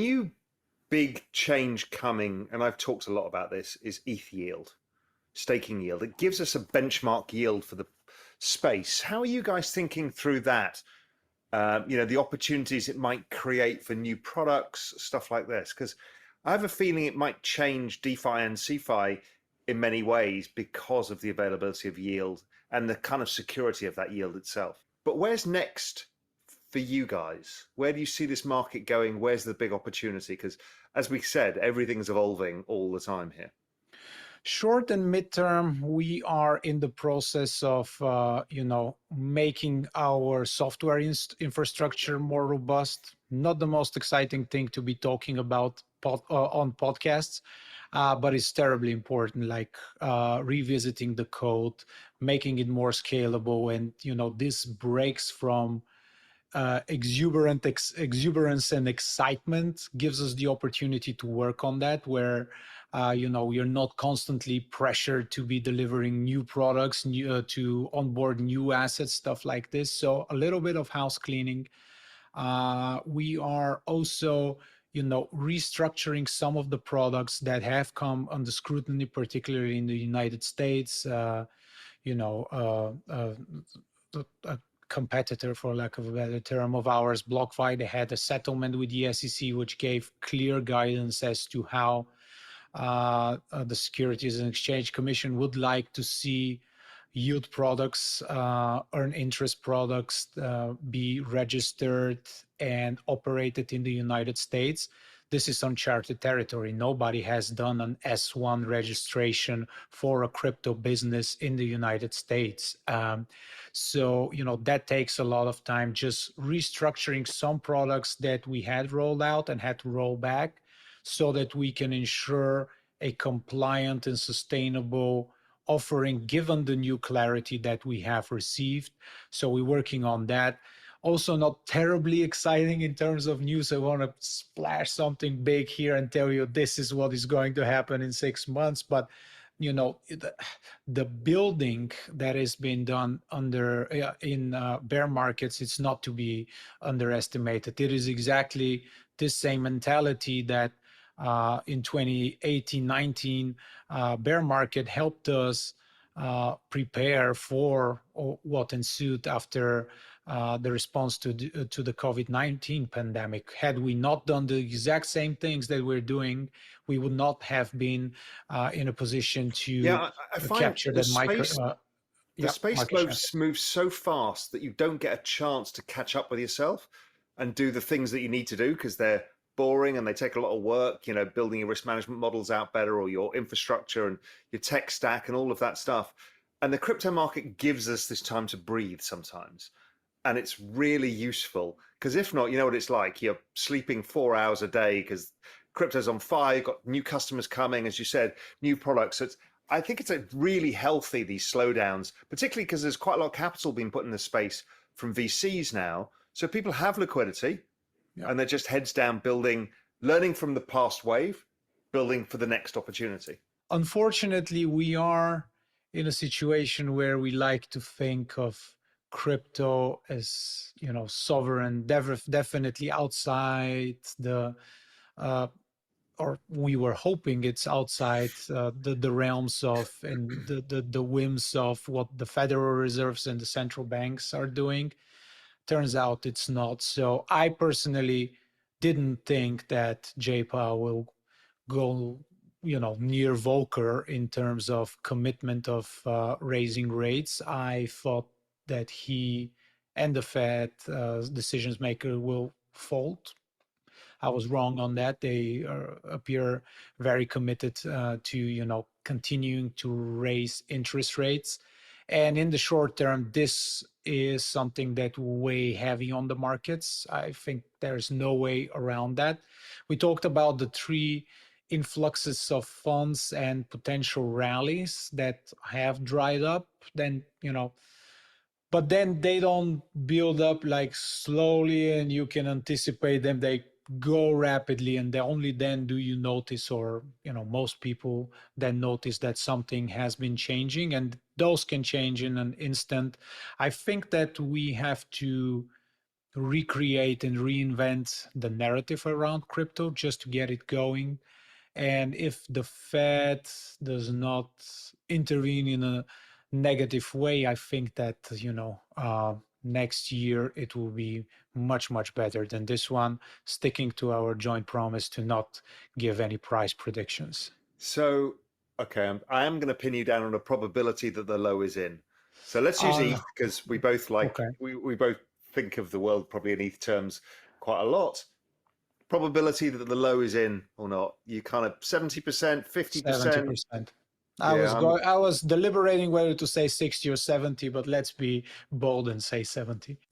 New big change coming, and I've talked a lot about this, is ETH yield, staking yield. It gives us a benchmark yield for the space. How are you guys thinking through that? The opportunities it might create for new products, stuff like this, because I have a feeling it might change DeFi and CeFi in many ways because of the availability of yield and the kind of security of that yield itself. But where's next for you guys? Where do you see this market going? Where's the big opportunity? Because as we said, everything's evolving all the time here. Short and midterm, we are in the process of, making our software infrastructure more robust. Not the most exciting thing to be talking about on podcasts, but it's terribly important, like revisiting the code, making it more scalable. And, this breaks from exuberance and excitement, gives us the opportunity to work on that, where you're not constantly pressured to be delivering new products, to onboard new assets, stuff like this. So a little bit of house cleaning. We are also restructuring some of the products that have come under scrutiny, particularly in the United States. A competitor, for lack of a better term, of ours, BlockFi, they had a settlement with the SEC, which gave clear guidance as to how the Securities and Exchange Commission would like to see yield products, earn interest products be registered and operated in the United States. This is uncharted territory. Nobody has done an S1 registration for a crypto business in the United States. So, that takes a lot of time, just restructuring some products that we had rolled out and had to roll back so that we can ensure a compliant and sustainable offering given the new clarity that we have received. So we're working on that. Also not terribly exciting in terms of news. I want to splash something big here and tell you this is what is going to happen in 6 months. But the building that has been done in bear markets, it's not to be underestimated. It is exactly this same mentality that in 2018-19 bear market helped us prepare for what ensued after the response to the COVID-19 pandemic. Had we not done the exact same things that we're doing, we would not have been in a position to I find capture that the space market moves so fast that you don't get a chance to catch up with yourself and do the things that you need to do because they're boring and they take a lot of work, building your risk management models out better, or your infrastructure and your tech stack and all of that stuff. And the crypto market gives us this time to breathe sometimes. And it's really useful because if not, you know what it's like. You're sleeping 4 hours a day because crypto's on fire. You've got new customers coming, as you said, new products. So I think it's a really healthy, these slowdowns, particularly because there's quite a lot of capital being put in the space from VCs now. So people have liquidity. Yeah. And they're just heads down building, learning from the past wave, building for the next opportunity. Unfortunately, we are in a situation where we like to think of crypto as, sovereign, definitely outside the, or we were hoping it's outside the realms of and the whims of what the Federal Reserves and the central banks are doing. Turns out it's not. So I personally didn't think that J Powell will go, near Volcker in terms of commitment of raising rates. I thought that he and the Fed decisions maker will fold. I was wrong on that. They appear very committed to, continuing to raise interest rates. And in the short term, this is something that will weigh heavy on the markets. I think there's no way around that. We talked about the three influxes of funds and potential rallies that have dried up. Then, but then they don't build up like slowly and you can anticipate them. They go rapidly, and only then do you notice, or most people then notice that something has been changing, and those can change in an instant. I think that we have to recreate and reinvent the narrative around crypto just to get it going. And if the Fed does not intervene in a negative way, I think that, next year it will be much, much better than this one, sticking to our joint promise to not give any price predictions. So, okay, I am going to pin you down on a probability that the low is in. So let's use Uh, ETH because we both like okay, we both think of the world probably in ETH terms quite a lot. Probability that the low is in or not? You kind of 70%, 50%. 70%. Yeah, I was deliberating whether to say 60 or 70, but let's be bold and say 70.